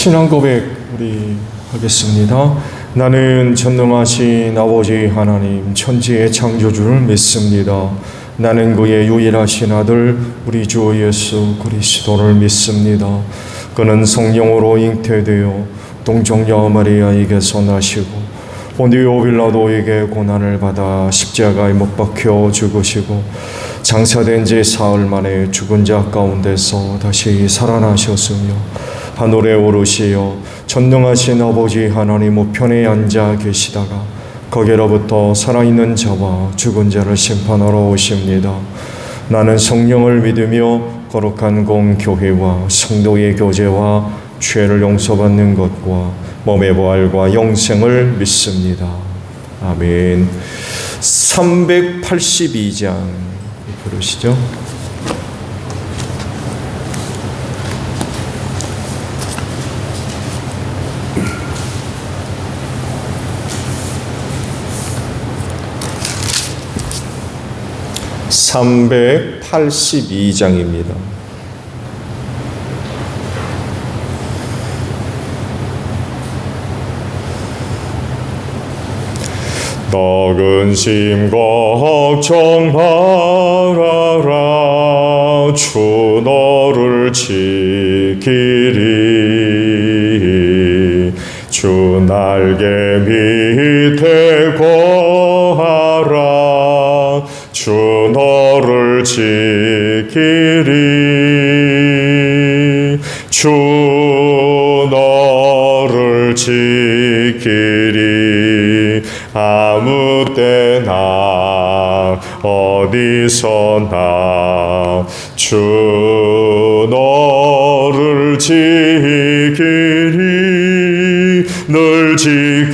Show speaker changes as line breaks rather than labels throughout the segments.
신앙 고백 우리 하겠습니다. 나는 전능하신 아버지 하나님 천지의 창조주를 믿습니다. 나는 그의 유일하신 아들 우리 주 예수 그리스도를 믿습니다. 그는 성령으로 잉태되어 동정녀 마리아에게서 나시고 본디오 빌라도에게 고난을 받아 십자가에 못 박혀 죽으시고 장사된 지 사흘 만에 죽은 자 가운데서 다시 살아나셨으며 하늘에 오르시어 전능하신 아버지 하나님 우편에 앉아 계시다가 거기로부터 살아있는 자와 죽은 자를 심판하러 오십니다. 나는 성령을 믿으며 거룩한 공교회와 성도의 교제와 죄를 용서받는 것과 몸의 부활과 영생을 믿습니다. 아멘. 382장 부르시죠. (382장입니다) 너 근심 걱정 말아라 주 너를 지키리 주 날개 밑에 거하라 주 너를 지키리 주 너를 지키리 아무 때나 어디서나 주 너를 지키리 늘 지켜주시리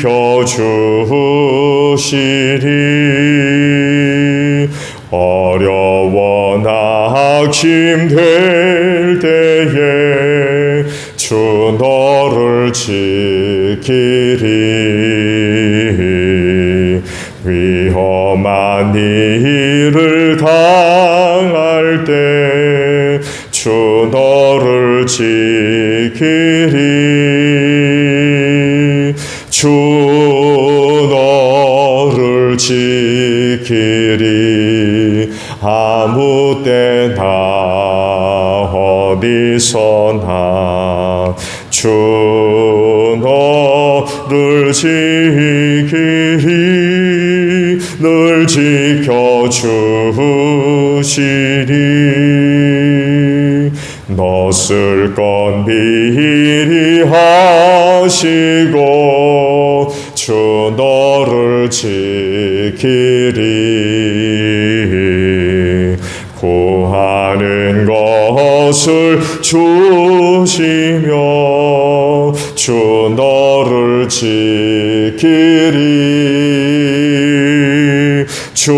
어려워 낙심될 때에 주 너를 지키리 위험한 일을 당할 때 주 너를 지키리 주 너를 지키리 아무 때나 어디서나 주 너를 지키리 늘 지켜주시리 넣었을 건 미리 하시고 주 너를 지키리 구하는 것을 주시며 주 너를 지키리 주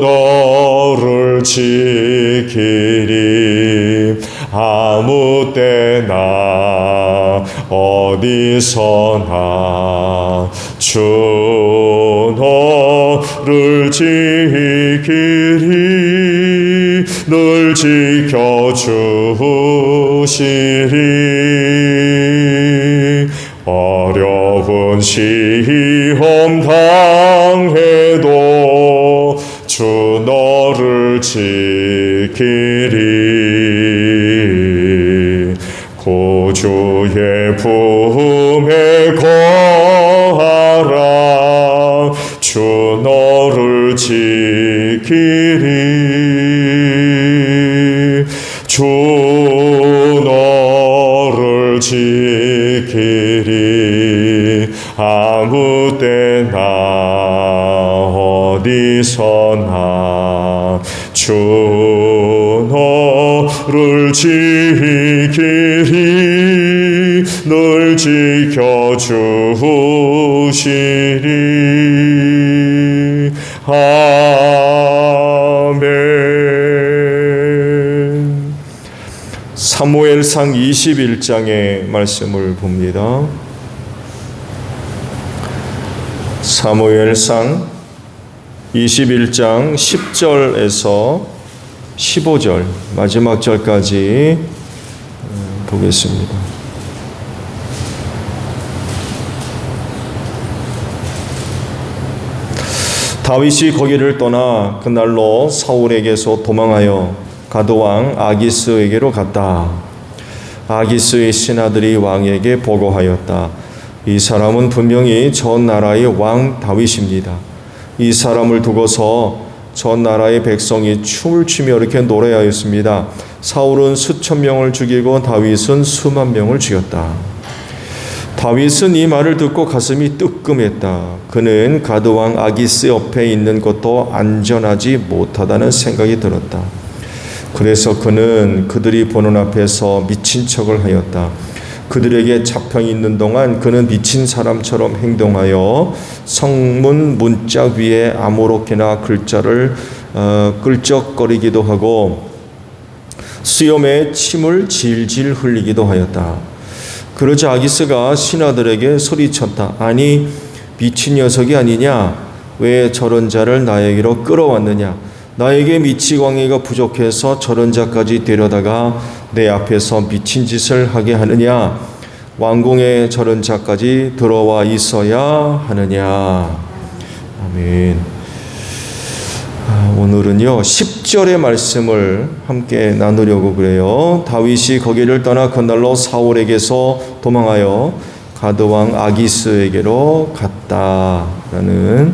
너를 지키리 아무 때나 어디서나 주 너를 지키리 늘 지켜주시리 어려운 시험 당해도 주 너를 지키리 구주의 품에 거하라 주 너를 지키리 주 너를 지키리 아무 때나 어디서나 주 너를 지키리 늘 지켜주시리 아멘. 사무엘상 21장의 말씀을 봅니다. 사무엘상 21장 10절에서 15절 마지막 절까지 보겠습니다. 다윗이 거기를 떠나 그날로 사울에게서 도망하여 가드왕 아기스에게로 갔다. 아기스의 신하들이 왕에게 보고하였다. 이 사람은 분명히 전 나라의 왕 다윗입니다. 이 사람을 두고서 전 나라의 백성이 춤을 추며 이렇게 노래하였습니다. 사울은 수천 명을 죽이고 다윗은 수만 명을 죽였다. 다윗은 이 말을 듣고 가슴이 뜨끔했다. 그는 가드왕 아기스 옆에 있는 것도 안전하지 못하다는 생각이 들었다. 그래서 그는 그들이 보는 앞에서 미친 척을 하였다. 그들에게 잡혀 있는 동안 그는 미친 사람처럼 행동하여 성문 문짝 위에 아무렇게나 글자를 끌적거리기도 하고 수염에 침을 질질 흘리기도 하였다. 그러자 아기스가 신하들에게 소리쳤다. 아니, 미친 녀석이 아니냐? 왜 저런 자를 나에게로 끌어왔느냐? 나에게 미치광이가 부족해서 저런 자까지 데려다가 내 앞에서 미친 짓을 하게 하느냐? 왕궁에 저런 자까지 들어와 있어야 하느냐? 아멘. 오늘은요 10절의 말씀을 함께 나누려고 그래요. 다윗이 거기를 떠나 그날로 사울에게서 도망하여 가드왕 아기스에게로 갔다라는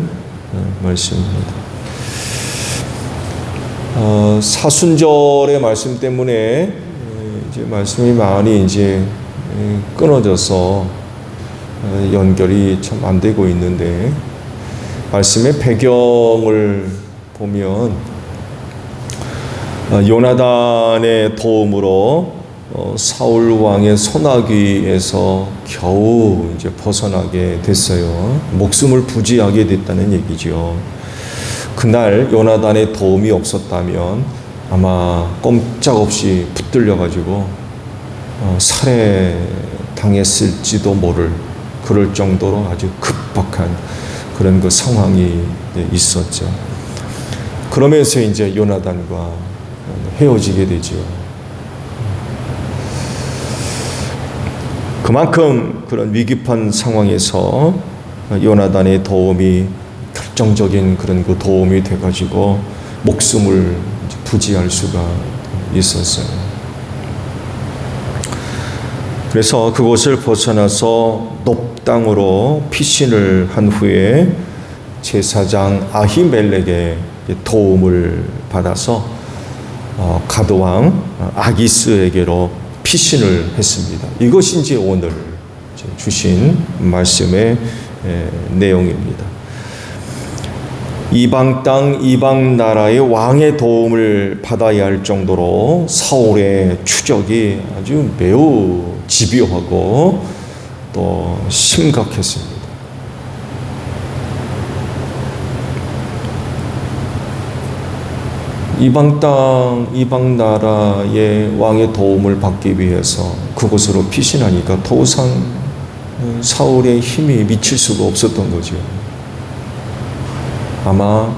말씀입니다. 사순절의 말씀 때문에 이제 말씀이 많이 이제 끊어져서 연결이 참 안 되고 있는데, 말씀의 배경을 보면 요나단의 도움으로 사울 왕의 손아귀에서 겨우 이제 벗어나게 됐어요. 목숨을 부지하게 됐다는 얘기죠. 그날 요나단의 도움이 없었다면 아마 꼼짝없이 붙들려 가지고 살해 당했을지도 모를, 그럴 정도로 아주 급박한 그런 그 상황이 있었죠. 그러면서 이제 요나단과 헤어지게 되죠. 그만큼 그런 위급한 상황에서 요나단의 도움이 결정적인 그런 그 도움이 돼가지고 목숨을 부지할 수가 있었어요. 그래서 그곳을 벗어나서 높당으로 피신을 한 후에 제사장 아히멜렉의 도움을 받아서 가드왕 아기스에게로 피신을 했습니다. 이것이 이제 오늘 주신 말씀의 내용입니다. 이방 땅, 이방 나라의 왕의 도움을 받아야 할 정도로 사울의 추적이 아주 매우 집요하고 또 심각했습니다. 이방 땅, 이방 나라의 왕의 도움을 받기 위해서 그곳으로 피신하니까 더 이상 사울의 힘이 미칠 수가 없었던 거죠. 아마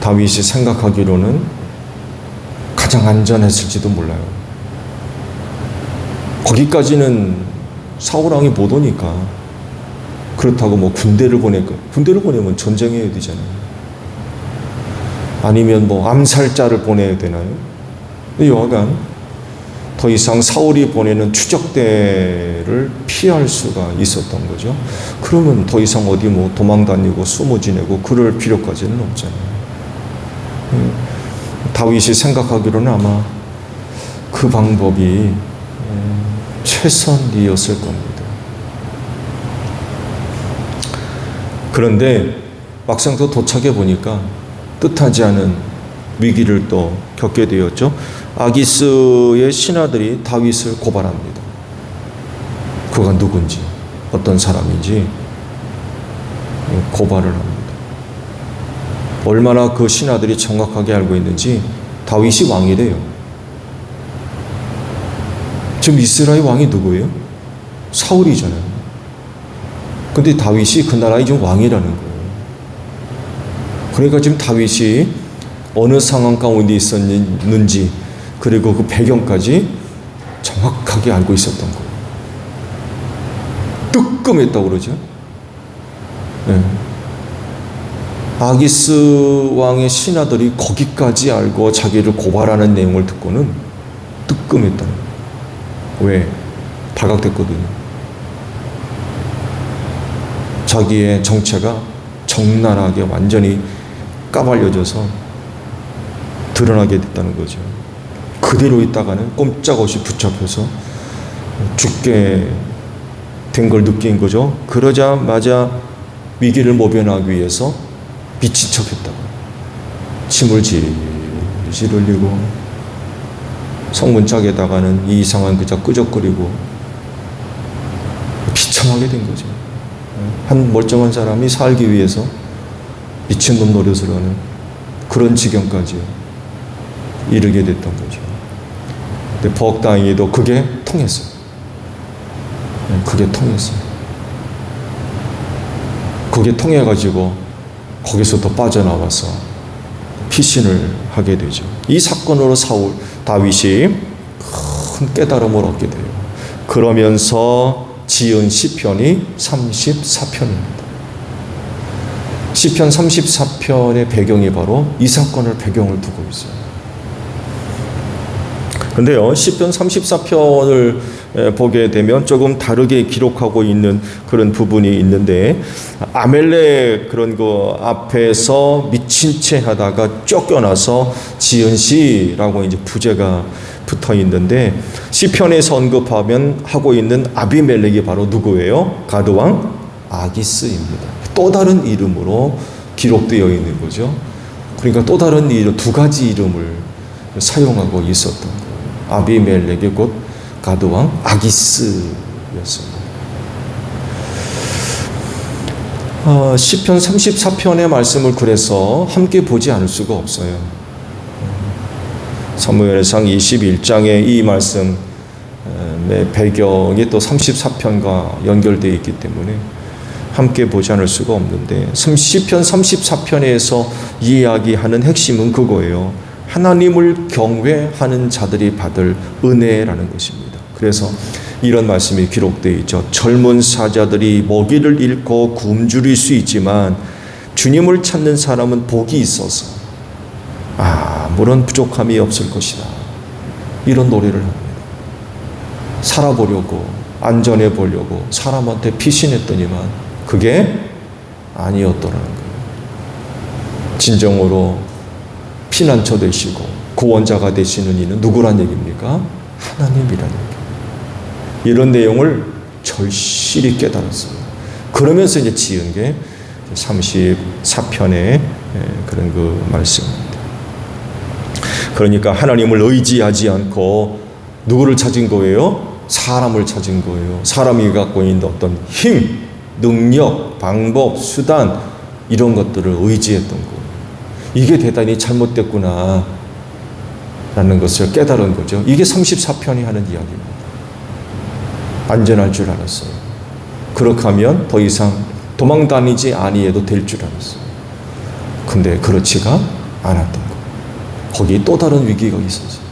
다윗이 생각하기로는 가장 안전했을지도 몰라요. 거기까지는 사울 왕이 못 오니까, 그렇다고 뭐 군대를 보내면 전쟁해야 되잖아요. 아니면 뭐 암살자를 보내야 되나요? 여하간 더 이상 사울이 보내는 추적대를 피할 수가 있었던 거죠. 그러면 더 이상 어디 뭐 도망 다니고 숨어 지내고 그럴 필요까지는 없잖아요. 다윗이 생각하기로는 아마 그 방법이 최선이었을 겁니다. 그런데 막상 또 도착해 보니까 뜻하지 않은 위기를 또 겪게 되었죠. 아기스의 신하들이 다윗을 고발합니다. 그가 누군지, 어떤 사람인지 고발을 합니다. 얼마나 그 신하들이 정확하게 알고 있는지 다윗이 왕이래요. 지금 이스라엘 왕이 누구예요? 사울이잖아요. 근데 다윗이 그 나라의 지금 왕이라는 거예요. 그러니까 지금 다윗이 어느 상황 가운데 있었는지, 그리고 그 배경까지 정확하게 알고 있었던 거예요. 뜨끔했다고 그러죠. 네. 아기스 왕의 신하들이 거기까지 알고 자기를 고발하는 내용을 듣고는 뜨끔했다는 거예요. 왜? 발각됐거든요. 자기의 정체가 적나라하게 완전히 까발려져서 드러나게 됐다는 거죠. 그대로 있다가는 꼼짝없이 붙잡혀서 죽게 된 걸 느낀 거죠. 그러자마자 위기를 모면하기 위해서 미친 척했다고 침을 질질 흘리고 성문짝에다가는 이상한 그저 끄적거리고 비참하게 된 거죠. 한 멀쩡한 사람이 살기 위해서 미친놈 노릇을 하는 그런 지경까지 이르게 됐던 거죠. 근데 벅다행히도 그게 통했어요. 그게 통했어요. 그게 통해가지고 거기서 더 빠져나와서 피신을 하게 되죠. 이 사건으로 다윗이 큰 깨달음을 얻게 돼요. 그러면서 지은 시편이 34편입니다. 시편 34편의 배경이 바로 이 사건을 배경을 두고 있어요. 근데요, 시편 34편을 보게 되면 조금 다르게 기록하고 있는 그런 부분이 있는데, 아멜렉 그런 거 앞에서 미친 채 하다가 쫓겨나서 지은 시라고 이제 부제가 붙어 있는데, 시편에서 언급하면 하고 있는 아비멜렉이 바로 누구예요? 가드왕 아기스입니다. 또 다른 이름으로 기록되어 있는 거죠. 그러니까 또 다른 이름, 두 가지 이름을 사용하고 있었던 거예요. 아비멜렉이 곧 가드왕 아기스였습니다. 시편 34편의 말씀을 그래서 함께 보지 않을 수가 없어요. 사무엘상 21장의 이 말씀의 배경이 또 34편과 연결되어 있기 때문에 함께 보지 않을 수가 없는데, 시편 34편에서 이야기하는 핵심은 그거예요. 하나님을 경외하는 자들이 받을 은혜라는 것입니다. 그래서 이런 말씀이 기록되어 있죠. 젊은 사자들이 먹이를 잃고 굶주릴 수 있지만 주님을 찾는 사람은 복이 있어서 아무런 부족함이 없을 것이다. 이런 노래를 합니다. 살아보려고, 안전해 보려고 사람한테 피신했더니만 그게 아니었더라는 거예요. 진정으로 피난처 되시고 구원자가 되시는 이는 누구란 얘기입니까? 하나님이란 얘기예요. 이런 내용을 절실히 깨달았어요. 그러면서 이제 지은 게 34편의 그런 그 말씀입니다. 그러니까 하나님을 의지하지 않고 누구를 찾은 거예요? 사람을 찾은 거예요. 사람이 갖고 있는 어떤 힘, 능력, 방법, 수단, 이런 것들을 의지했던 거예요. 이게 대단히 잘못됐구나 라는 것을 깨달은 거죠. 이게 34편이 하는 이야기입니다. 안전할 줄 알았어요. 그렇게 하면 더 이상 도망 다니지 아니해도 될 줄 알았어요. 근데 그렇지가 않았던 거예요. 거기에 또 다른 위기가 있었어요.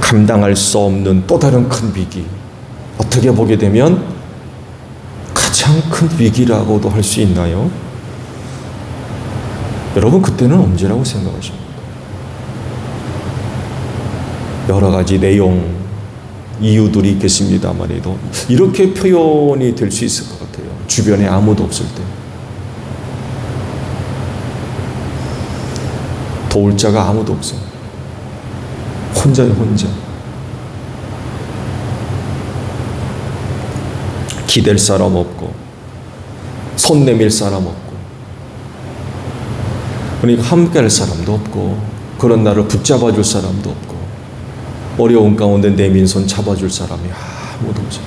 감당할 수 없는 또 다른 큰 위기. 어떻게 보게 되면 가장 큰 위기라고도 할 수 있나요? 여러분, 그때는 언제라고 생각하십니까? 여러 가지 내용, 이유들이 있겠습니다만에도 이렇게 표현이 될 수 있을 것 같아요. 주변에 아무도 없을 때. 도울 자가 아무도 없어요. 혼자요, 혼자. 기댈 사람 없고, 손 내밀 사람 없고, 그러니까 함께 할 사람도 없고, 그런 나를 붙잡아 줄 사람도 없고, 어려운 가운데 내민 손 잡아줄 사람이 아무도 없어요.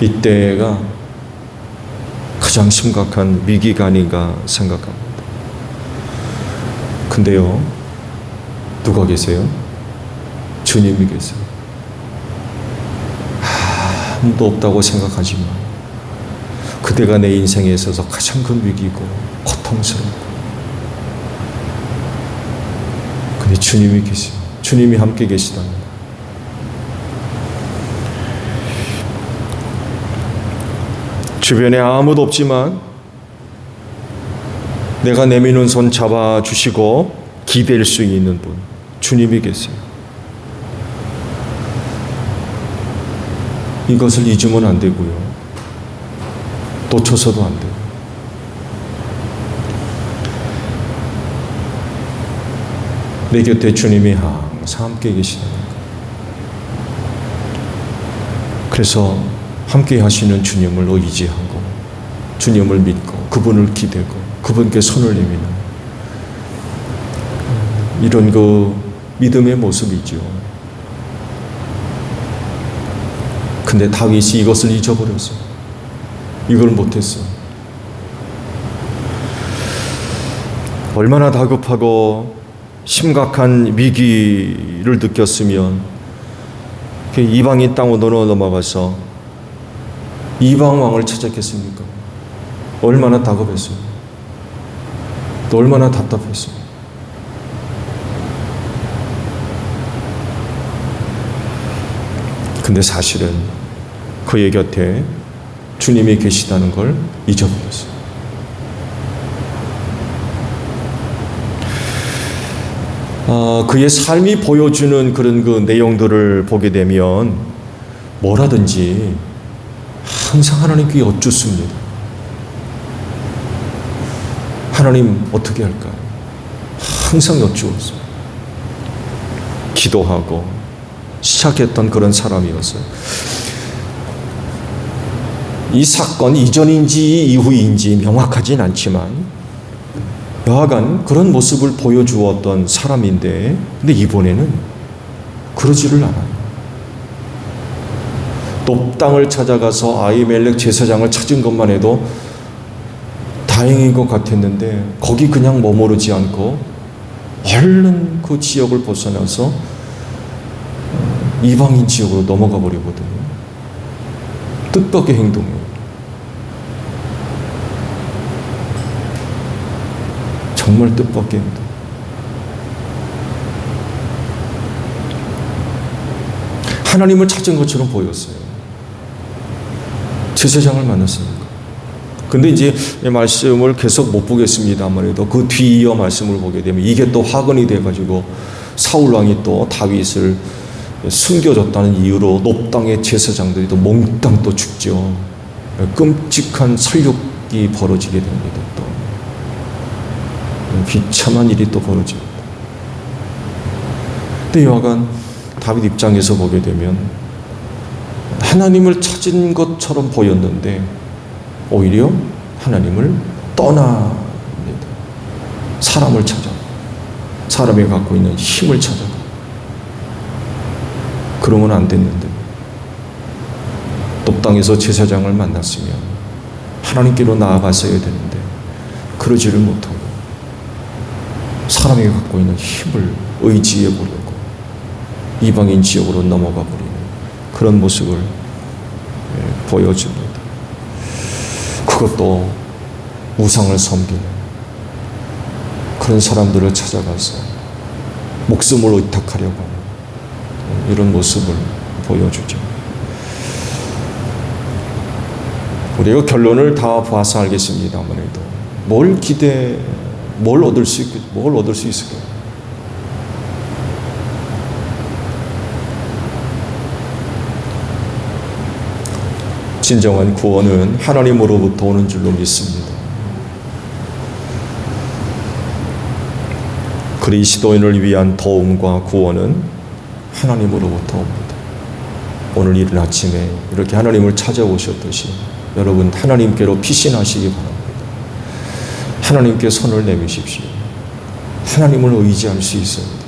이때가 가장 심각한 위기가 아닌가 생각합니다. 근데요, 누가 계세요? 주님이 계세요. 아무도 없다고 생각하지만 그대가 내 인생에 있어서 가장 큰 위기고 고통스럽고, 근데 주님이 계세요. 주님이 함께 계시다는 주변에 아무도 없지만 내가 내미는 손 잡아주시고 기댈 수 있는 분, 주님이 계세요. 이것을 잊으면 안 되고요. 놓쳐서도 안 돼요. 내 곁에 주님이 항상 함께 계시다는 것. 그래서 함께 하시는 주님을 의지하고 주님을 믿고 그분을 기대고 그분께 손을 내미는 이런 그 믿음의 모습이죠. 근데 다윗이 이것을 잊어버렸어요. 이걸 못했어요. 얼마나 다급하고 심각한 위기를 느꼈으면 이방인 땅으로 넘어가서 이방 왕을 찾았겠습니까? 얼마나 다급했어요. 또 얼마나 답답했어요. 근데 사실은 그의 곁에 주님이 계시다는 걸 잊어버렸어요. 그의 삶이 보여주는 그런 그 내용들을 보게 되면 뭐라든지 항상 하나님께 여쭙습니다. 하나님 어떻게 할까요? 항상 여쭈었어요. 기도하고 시작했던 그런 사람이었어요. 이 사건 이전인지 이후인지 명확하진 않지만 여하간 그런 모습을 보여주었던 사람인데 근데 이번에는 그러지를 않아요. 높당을 찾아가서 아히멜렉 제사장을 찾은 것만 해도 다행인 것 같았는데 거기 그냥 머무르지 않고 얼른 그 지역을 벗어나서 이방인 지역으로 넘어가 버리거든요. 뜻밖의 행동이에요. 정말 뜻밖의 행동. 하나님을 찾은 것처럼 보였어요. 제사장을 만났으니까. 근데 이제 이 말씀을 계속 못 보겠습니다만 그 뒤이어 말씀을 보게 되면 이게 또 화근이 돼가지고 사울 왕이 또 다윗을 숨겨줬다는 이유로 높당의 제사장들이 또 몽땅 또 죽죠. 끔찍한 살육이 벌어지게 됩니다. 또 비참한 일이 또 벌어집니다. 근데 여하간 다윗 입장에서 보게 되면 하나님을 찾은 것처럼 보였는데 오히려 하나님을 떠납니다. 사람을 찾아, 사람이 갖고 있는 힘을 찾아가. 그러면 안 됐는데 높당에서 제사장을 만났으면 하나님께로 나아갔어야 되는데 그러지를 못하고 사람이 갖고 있는 힘을 의지해 보려고 이방인 지역으로 넘어가 버리는 그런 모습을 보여줍니다. 그것도 우상을 섬기는 그런 사람들을 찾아가서 목숨을 의탁하려고 하는 이런 모습을 보여주죠. 우리가 결론을 다 봐서 알겠습니다만 해도 뭘 얻을 수 있을까요? 진정한 구원은 하나님으로부터 오는 줄로 믿습니다. 그리스도인을 위한 도움과 구원은 하나님으로부터 옵니다. 오늘 이른 아침에 이렇게 하나님을 찾아오셨듯이 여러분 하나님께로 피신하시기 바랍니다. 하나님께 손을 내미십시오. 하나님을 의지할 수 있습니다.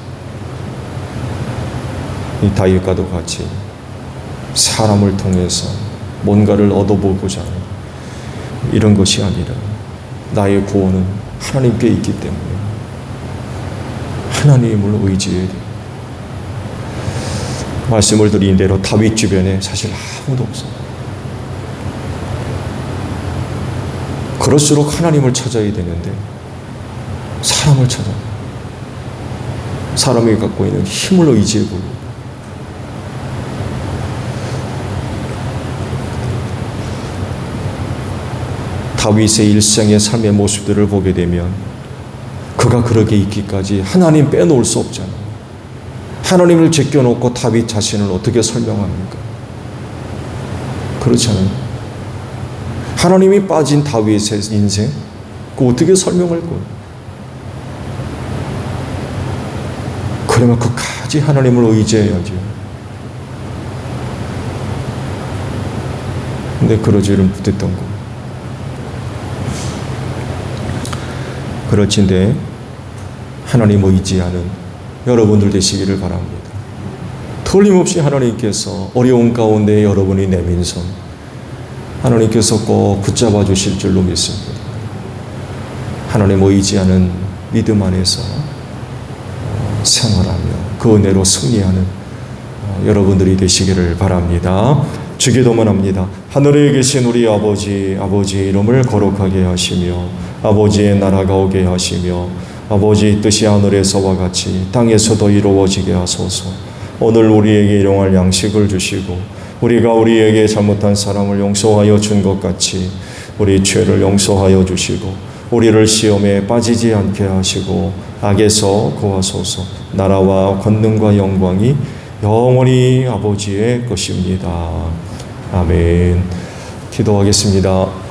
이 다윗과도 같이 사람을 통해서 뭔가를 얻어보고자 하는 이런 것이 아니라 나의 구원은 하나님께 있기 때문에 하나님을 의지해야 돼요. 말씀을 드린 대로 다윗 주변에 사실 아무도 없어요. 그럴수록 하나님을 찾아야 되는데 사람을 찾아요. 사람이 갖고 있는 힘을 의지해보고 다윗의 일생의 삶의 모습들을 보게 되면 그가 그렇게 있기까지 하나님 빼놓을 수 없잖아요. 하나님을 제껴놓고 다윗 자신을 어떻게 설명합니까? 그렇잖아요. 하나님이 빠진 다윗의 인생, 그거 어떻게 설명할 거예요? 그러면 끝까지 하나님을 의지해야죠. 근데 그러지를 못했던 거. 그렇진데 하나님 의지하는 여러분들 되시기를 바랍니다. 틀림없이 하나님께서 어려운 가운데 여러분이 내민 손 하나님께서 꼭 붙잡아 주실 줄로 믿습니다. 하나님 의지하는 믿음 안에서 생활하며 그 은혜로 승리하는 여러분들이 되시기를 바랍니다. 주기도문 합니다. 하늘에 계신 우리 아버지, 아버지의 이름을 거룩하게 하시며 아버지의 나라가 오게 하시며 아버지의 뜻이 하늘에서와 같이 땅에서도 이루어지게 하소서. 오늘 우리에게 일용할 양식을 주시고 우리가 우리에게 잘못한 사람을 용서하여 준 것 같이 우리 죄를 용서하여 주시고 우리를 시험에 빠지지 않게 하시고 악에서 구하소서. 나라와 권능과 영광이 영원히 아버지의 것입니다. 아멘. 기도하겠습니다.